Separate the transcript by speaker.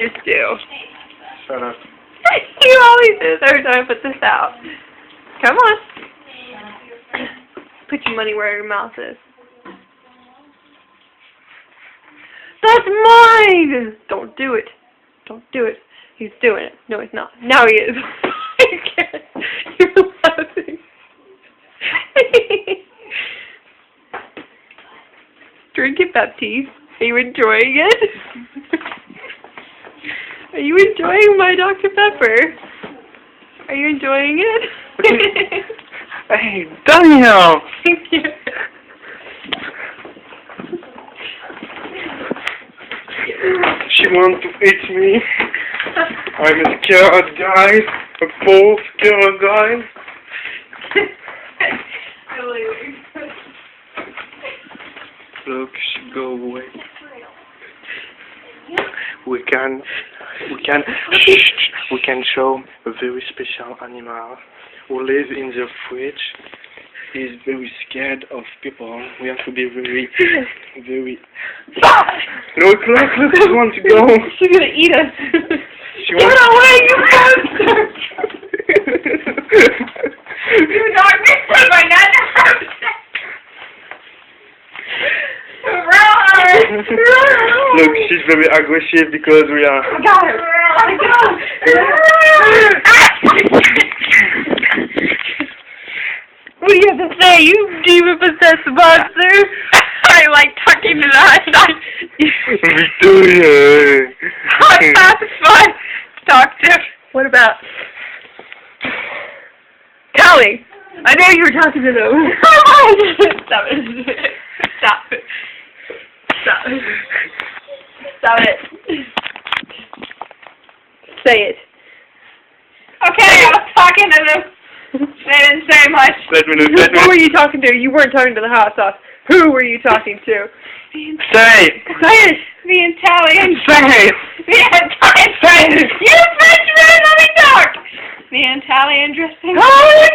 Speaker 1: Just do.
Speaker 2: Shut up.
Speaker 1: You always do this every time I put this out. Come on. Put your money where your mouth is. That's mine! Don't do it. Don't do it. He's doing it. No, he's not. Now he is. You can't. You're laughing. Drink it, Baptiste. Are you enjoying it? Are you enjoying my Dr. Pepper? Are you enjoying it?
Speaker 2: Hey, Daniel!
Speaker 1: Thank you.
Speaker 2: She wants to eat me. I'm a scared guy. A full scared guy. Look, she go away. We can show a very special animal who lives in the fridge. He's very scared of people. We have to be very. Look, she wants to go.
Speaker 1: She's gonna eat us.
Speaker 2: She
Speaker 1: Get
Speaker 2: wants
Speaker 1: away, you monster! You knocked me from my net.
Speaker 2: Look, she's very aggressive because we are.
Speaker 1: I got her. What do you have to say, you demon-possessed monster? I like talking to that.
Speaker 2: Victoria!
Speaker 1: That's fun to talk to. What about Callie? I know you were talking to them. Stop it. Stop it. Stop it. Stop it. Say it. Okay, I was talking to them. They didn't say much. Who were you talking to? You weren't talking to the hot sauce. Who were you talking to?
Speaker 2: Say!
Speaker 1: Say it! The Italian.
Speaker 2: Say!
Speaker 1: The Italian.
Speaker 2: Say!
Speaker 1: You Frenchman, let me talk! The Italian dressing.
Speaker 2: Oh,